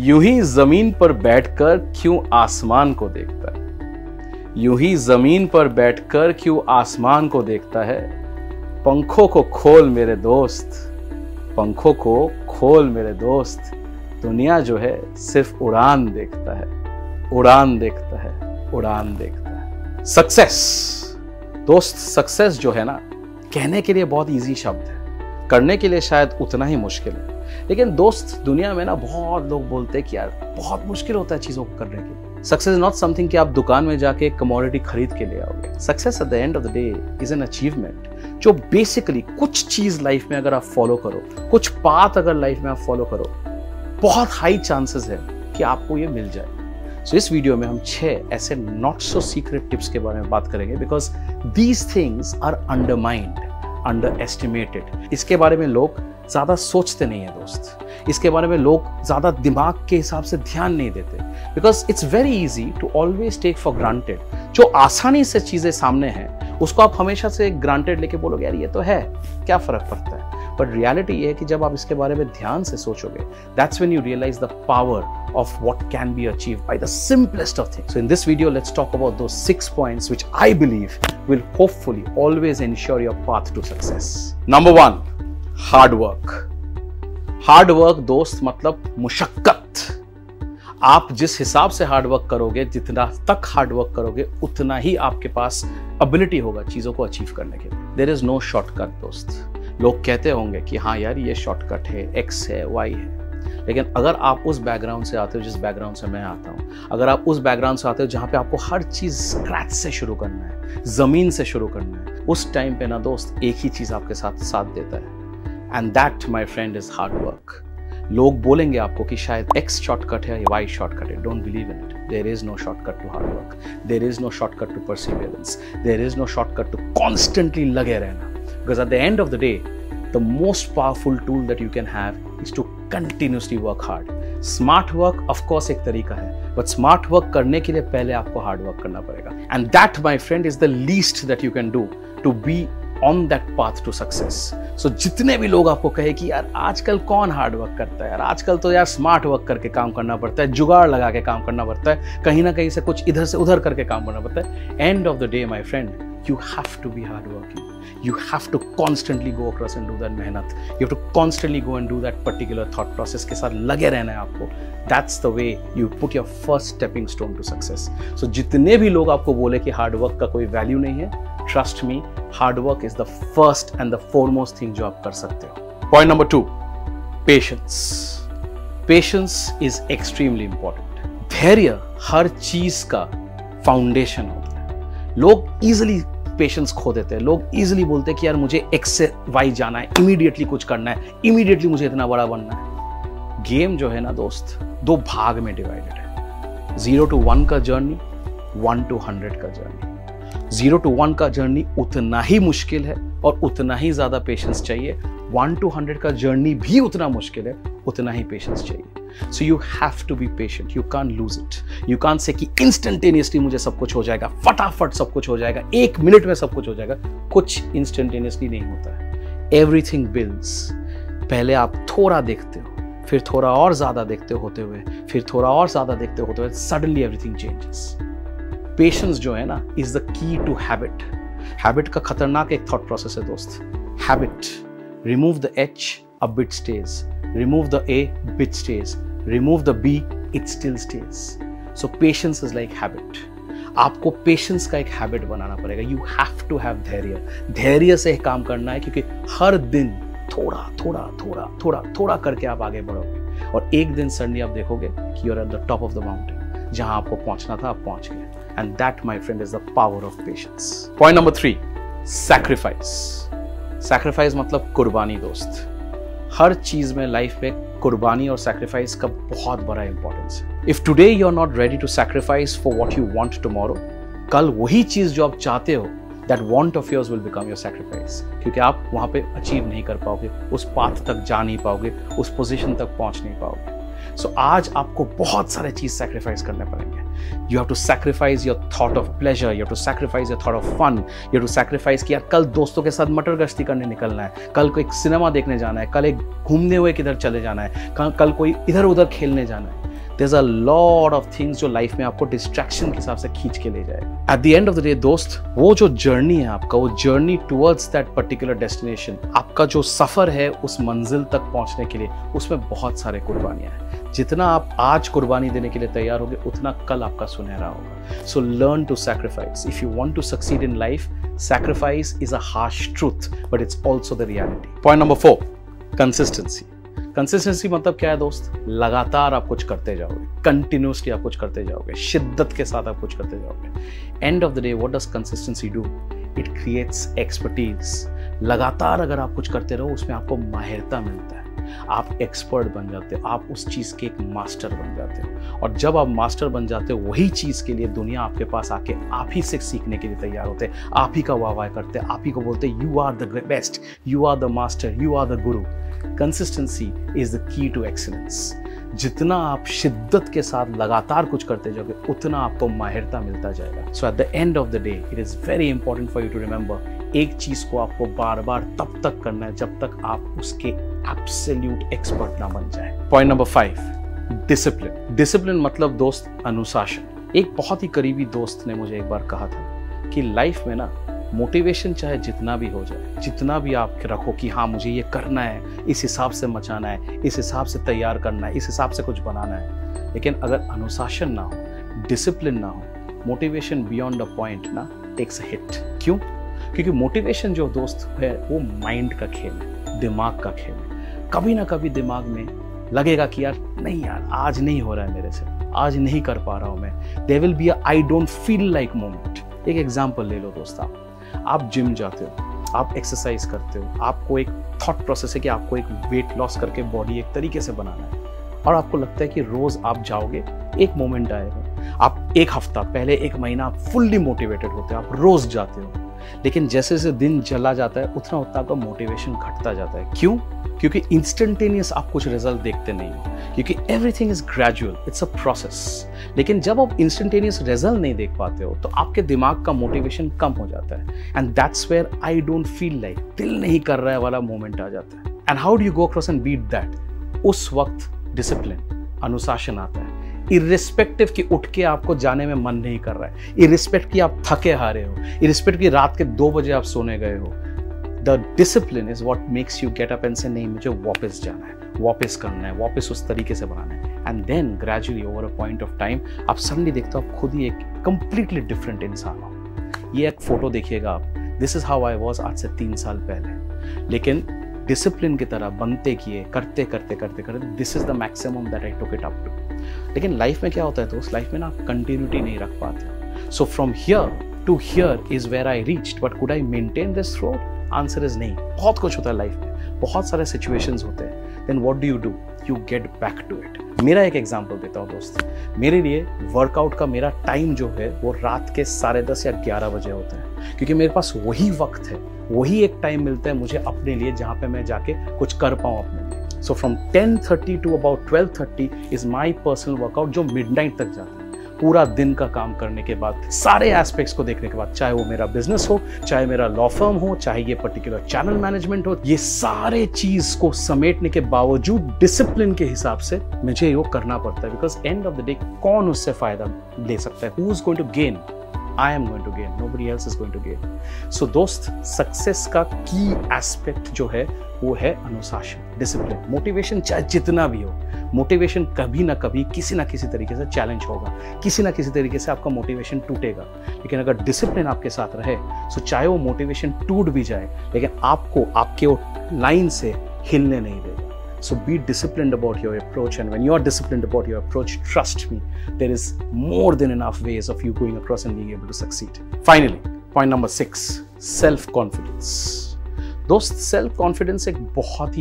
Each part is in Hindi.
यूं ही जमीन पर बैठकर क्यों आसमान को देखता है, यूं ही जमीन पर बैठकर क्यों आसमान को देखता है। पंखों को खोल मेरे दोस्त, पंखों को खोल मेरे दोस्त, दुनिया जो है सिर्फ उड़ान देखता है, उड़ान देखता है, उड़ान देखता है। सक्सेस दोस्त, सक्सेस जो है ना, कहने के लिए बहुत इजी शब्द है, करने के लिए शायद उतना ही मुश्किल है। लेकिन दोस्त, दुनिया में ना बहुत लोग बोलते हैं कि यार बहुत मुश्किल होता है चीजों को करने के लिए। सक्सेस इज नॉट समथिंग कि आप दुकान में जाके कमोडिटी खरीद के ले आओगे। Success at the end of the day is an achievement जो बेसिकली कुछ चीज लाइफ में अगर आप फॉलो करो, कुछ पाथ अगर लाइफ में आप फॉलो करो, बहुत हाई चांसेस है कि आपको ये मिल जाए। सो इस वीडियो में हम 6 ऐसे नॉट सो सीक्रेट टिप्स के बारे में बात करेंगे, because these things are undermined, underestimated. इसके बारे में लोग ज्यादा सोचते नहीं है दोस्त, इसके बारे में लोग ज्यादा दिमाग के हिसाब से ध्यान नहीं देते, because it's very easy to always take for granted. जो आसानी से चीजें सामने हैं उसको आप हमेशा से ग्रांटेड लेके बोलोगे यार ये तो है, क्या फर्क पड़ता है। बट रियलिटी ये है कि जब आप इसके बारे में ध्यान से सोचोगे, that's when you realise the power of what can be achieved by the simplest of things. So in this video, let's talk about those 6 points which I believe will hopefully always ensure your path to success. Number 1, hard work. Hard work दोस्त मतलब मुशक्कत। आप जिस हिसाब से हार्ड वर्क करोगे, जितना तक हार्ड वर्क करोगे, उतना ही आपके पास एबिलिटी होगा चीजों को अचीव करने के लिए। There is no shortcut दोस्त। लोग कहते होंगे कि हाँ यार ये शॉर्टकट है, X है, Y है, लेकिन अगर आप उस बैकग्राउंड से आते हो जिस बैकग्राउंड से मैं आता हूँ, अगर आप उस बैकग्राउंड से आते हो जहाँ पे आपको हर चीज स्क्रैच से शुरू करना है, जमीन से शुरू करना है, उस टाइम पे ना दोस्त एक ही चीज आपके साथ देता है, and that my friend is hard work. लोग बोलेंगे आपको कि शायद X शॉर्टकट है, Y शॉर्टकट है, don't believe in it. There is no shortcut to hard work, there is no shortcut to perseverance, there is no shortcut to constantly लगे रहना, because at the end of the day the most powerful tool that you can have is to continuously work hard. Smart work of course एक तरीका है, but smart work करने के लिए पहले आपको hard work करना पड़ेगा, and that my friend is the least that you can do to be on that path to success. So जितने भी लोग आपको कहे कि यार आजकल कौन हार्ड वर्क करता है, यार आजकल तो यार स्मार्ट वर्क करके काम करना पड़ता है, जुगाड़ लगा के काम करना पड़ता है, कहीं ना कहीं से कुछ इधर से उधर करके काम करना पड़ता है, and of the day my friend, you have to be hardworking. You have to constantly go across and do that मेहनत. You have to constantly go and do that particular thought process के साथ लगे रहना है आपको. That's the way you put your first stepping stone to success. So जितने भी लोग आपको बोले कि hard work का कोई value नहीं है, trust me, hard work is the first and the foremost thing जो आप कर सकते हो. Point number 2, patience. Patience is extremely important. धैर्य हर चीज का फाउंडेशन होता है। लोग easily पेशेंस खो देते हैं, लोग इजीली बोलते हैं कि यार मुझे X से Y जाना है, इमीडिएटली कुछ करना है, इमीडिएटली मुझे इतना बड़ा बनना है। गेम जो है ना दोस्त, 2 भाग में डिवाइडेड है, 0 to 1 का जर्नी, 1 to 100 का जर्नी। 0 to 1 का जर्नी उतना ही मुश्किल है और उतना ही ज्यादा पेशेंस चाहिए, 1 to 100 का जर्नी भी उतना मुश्किल है, उतना ही पेशेंस चाहिए। So you have to be patient. You can't lose it. You can't say कि instantaneously मुझे सब कुछ हो जाएगा, फटाफट सब कुछ हो जाएगा, 1 मिनट में सब कुछ हो जाएगा। कुछ instantaneously नहीं होता है। Everything builds. पहले आप थोड़ा देखते हो, फिर थोड़ा और ज्यादा देखते होते हुए, फिर थोड़ा और ज्यादा देखते होते हुए, suddenly everything changes. Patience जो है ना is the key to habit. Habit का खतरनाक एक thought process है दोस्त. Habit. Remove the H, a bit stays. Remove the A, bit stays. Remove the B, it still stays. So patience is like habit. आपको पेशेंस का एक हैबिट बनाना पड़ेगा. You have to have धैर्य. धैर्य से काम करना है, क्योंकि हर दिन थोड़ा थोड़ा थोड़ा थोड़ा थोड़ा करके आप आगे बढ़ोगे और एक दिन सडनली आप देखोगे कि you're at the top of the mountain. जहां आपको पहुंचना था आप पहुंच गए. And that, my friend, is the power of patience. Point number 3, sacrifice. Sacrifice मतलब कुर्बानी दोस्त. हर चीज में लाइफ में कुर्बानी और सैक्रिफाइस का बहुत बड़ा इंपॉर्टेंस है। If today you are not ready to sacrifice for what you want tomorrow, कल वही चीज जो आप चाहते हो, that want of yours will become your sacrifice, क्योंकि आप वहां पे अचीव नहीं कर पाओगे, उस पाथ तक जा नहीं पाओगे, उस पोजीशन तक पहुंच नहीं पाओगे। सो आज आपको बहुत सारे चीज सैक्रिफाइस करने पड़ेंगे। You have to sacrifice your thought of pleasure, you have to sacrifice your thought of fun, you have to sacrifice कि यार कल दोस्तों के साथ मटर गश्ती करने निकलना है, कल कोई सिनेमा देखने जाना है, कल एक घूमने हुए किधर चले जाना है, कल कोई इधर उधर खेलने जाना है। There's a lot of things जो लाइफ में आपको डिस्ट्रैक्शन के हिसाब से खींच के ले जाएगा। Eight the end of the day दोस्त, वो जो जर्नी है आपका, वो journey towards that particular destination, आपका जो सफर है उस मंजिल तक पहुंचने के लिए, उसमें बहुत सारे कुर्बानियां हैं। जितना आप आज कुर्बानी देने के लिए तैयार होगे, उतना कल आपका सुनहरा होगा। So learn to sacrifice if you want to succeed in life. Sacrifice is a harsh truth, but it's also the reality. Point number 4, consistency. Consistency मतलब क्या है दोस्त? लगातार आप कुछ करते जाओगे, कंटिन्यूसली आप कुछ करते जाओगे, शिद्दत के साथ आप कुछ करते जाओगे। And of the day what does consistency do? It creates expertise. लगातार अगर आप कुछ करते रहो, उसमें आपको माहिरता मिलता है, आप एक्सपर्ट बन जाते हो, आप उस चीज के एक मास्टर बन जाते हो। और जब आप मास्टर बन जाते हो, वही चीज के लिए दुनिया आपके पास आके आप ही से सीखने के लिए तैयार होते हैं, आप ही का वाह करते हैं, आप ही को बोलते हैं you are the best, you are the master, you are the guru. Consistency is the key to excellence. जितना आप शिद्दत के साथ लगातार कुछ करते जाओगे, उतना आपको माहिरता मिलता जाएगा। So at the end of the day it is very important for you to remember, एक चीज को आपको बार बार तब तक करना है जब तक आप उसके एब्सोल्यूट एक्सपर्ट ना बन जाए। Point number 5, discipline. डिसिप्लिन मतलब दोस्त अनुशासन। एक बहुत ही करीबी दोस्त ने मुझे एक बार कहा था कि लाइफ में ना मोटिवेशन चाहे जितना भी हो जाए, जितना भी आप रखो कि हाँ मुझे ये करना है, इस हिसाब से मचाना है, इस हिसाब से तैयार करना है, इस हिसाब से कुछ बनाना है, लेकिन अगर अनुशासन ना हो, डिसिप्लिन ना हो, मोटिवेशन बियॉन्ड अ पॉइंट ना टेक्स अ हिट। क्यों? क्योंकि मोटिवेशन जो दोस्त है वो माइंड का खेल है, दिमाग का खेल है। कभी ना कभी दिमाग में लगेगा कि यार नहीं यार, आज नहीं हो रहा है मेरे से, आज नहीं कर पा रहा हूं मैं। There will be a I don't feel like moment. एक एग्जांपल ले लो दोस्त, आप जिम जाते हो, आप एक्सरसाइज करते हो, आपको एक थॉट प्रोसेस है कि आपको एक वेट लॉस करके बॉडी एक तरीके से बनाना है, और आपको लगता है कि रोज आप जाओगे, एक मोमेंट आएगा, आप एक हफ्ता पहले, एक महीना आप फुल्ली मोटिवेटेड होते हो, आप रोज जाते हो, लेकिन जैसे जैसे दिन चला जाता है उतना उतना आपका मोटिवेशन घटता जाता है। क्यों? क्योंकि इंस्टेंटेनियस आप कुछ रिजल्ट देखते नहीं हो, क्योंकि everything is gradual, it's a process. लेकिन जब आप इंस्टेंटेनियस रिजल्ट नहीं देख पाते हो, तो आपके दिमाग का मोटिवेशन कम हो जाता है, and that's where I don't feel like, दिल नहीं कर रहा है वाला मोमेंट आ जाता है। And how do you go across and beat that? उस वक्त डिसिप्लिन, अनुशासन आता है। इर्रिस्पेक्टिव कि उठ के आपको जाने में मन नहीं कर रहा है, इर्रिस्पेक्टिव कि आप थके हारे हो, इर्रिस्पेक्टिव कि रात के 2 बजे आप सोने गए हो, the discipline is what makes you get up and से नहीं मुझे वापस जाना है, वापस करना है, वापस उस तरीके से बनाना है। And then gradually over a point of time आप सडनली देखते हो आप खुद ही एक कंप्लीटली डिफरेंट इंसान हो। ये एक फोटो देखिएगा आप, this is how I was आज से 3 साल पहले। लेकिन डिसिप्लिन की तरह बनते किए, करते करते करते करते, this is the maximum that I took it up to. लेकिन लाइफ में क्या होता है दोस्त, लाइफ में ना आप कंटिन्यूटी नहीं रख पाते। So from here to here is where I reached, but could I maintain this through? Answer is नहीं। बहुत कुछ होता है लाइफ में, बहुत सारे सिचुएशंस होते हैं, then what do? You get back to it. मेरा एक एग्जांपल देता हूँ दोस्त, मेरे लिए वर्कआउट का मेरा टाइम जो है वो रात के 10:30 या 11 बजे होता है, क्योंकि मेरे पास वही वक्त है, वही एक टाइम मिलता है मुझे अपने लिए, जहाँ पे मैं जाके कुछ कर पाऊँ अपने लिए। सो फ्रॉम 10:30 to about 12:30 is my personal workout, जो मिडनाइट तक जाता है। पूरा दिन का काम करने के बाद, सारे एस्पेक्ट्स को देखने के बाद, चाहे वो मेरा बिजनेस हो, चाहे मेरा लॉ फर्म हो, चाहे ये पर्टिकुलर चैनल मैनेजमेंट हो, ये सारे चीज को समेटने के बावजूद डिसिप्लिन के हिसाब से मुझे ये करना पड़ता है। Because end of the day कौन उससे फायदा ले सकता है? Who is going to gain? I am going to gain, nobody else is going to gain. So दोस्त, सक्सेस का की एस्पेक्ट जो है वो है अनुशासन, डिसिप्लिन। मोटिवेशन चाहे जितना भी हो, मोटिवेशन कभी ना कभी किसी ना किसी तरीके से चैलेंज होगा, किसी ना किसी तरीके से आपका मोटिवेशन टूटेगा। लेकिन अगर डिसिप्लिन आपके साथ रहे, तो चाहे वो मोटिवेशन टूट भी जाए, लेकिन आपको आपके वो लाइन से हिलने नहीं देगा। So be disciplined about your approach, and when you are disciplined about your approach, trust me, there is more than enough ways of you going across and being able to succeed. Finally, point number 6, self-confidence. दोस्त, सेल्फ कॉन्फिडेंस एक बहुत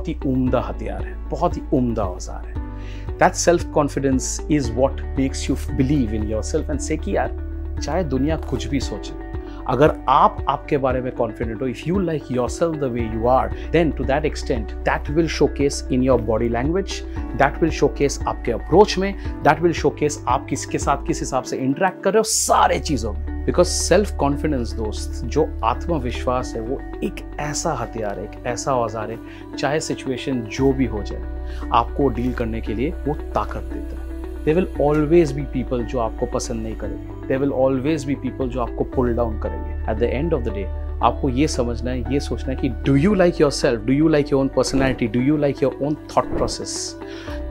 ही उम्दा हथियार है, बहुत ही उम्दा औजार है। That self-confidence is what makes you believe in yourself and say कि यार चाहे दुनिया कुछ भी सोचे, अगर आप आपके बारे में कॉन्फिडेंट हो, if you like yourself the way you are, then to that extent that will showcase in your body language, that will showcase आपके अप्रोच में, दैट विल शोकेस आप किसके साथ किस हिसाब से इंटरेक्ट कर रहे हो, सारे चीजों में। बिकॉज सेल्फ कॉन्फिडेंस दोस्त, जो आत्मविश्वास है, वो एक ऐसा हथियार है, एक ऐसा औजार है, चाहे सिचुएशन जो भी हो जाए, आपको डील करने के लिए वो ताकत देता है। There will always be people जो आपको पसंद नहीं करेंगे. There will always be people जो आपको pull down करेंगे. At the end of the day, आपको ये समझना है, ये सोचना है कि do you like yourself? Do you like your own personality? Do you like your own thought process?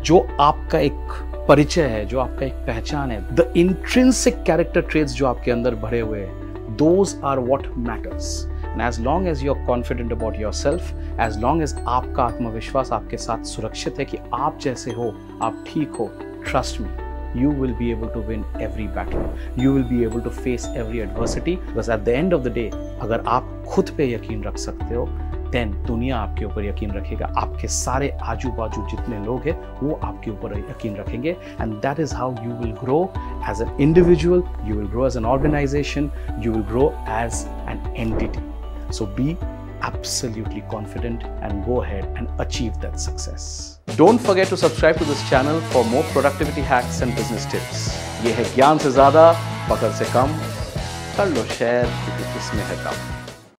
जो आपका एक परिचय है, जो आपका एक पहचान है, the intrinsic character traits जो आपके अंदर भरे हुए हैं, those are what matters. And as long as you're confident about yourself, as long as आपका आत्मविश्वास आपके साथ सुरक्षित है कि आप जैसे हो, आप ठीक हो, trust me, you will be able to win every battle. You will be able to face every adversity. Because at the end of the day, अगर आप खुद पे यकीन रख सकते हो, then दुनिया आपके ऊपर यकीन रखेगा. आपके सारे आजू बाजू जितने लोग हैं वो आपके ऊपर यकीन रखेंगे. And that is how you will grow as an individual, you will grow as an organization, you will grow as an entity. So be absolutely confident and go ahead and achieve that success. Don't forget to subscribe to this channel for more productivity hacks and business tips. ये है ज्ञान से ज़्यादा, पकड़ से कम. कर लो शेयर क्योंकि इसमें है काम.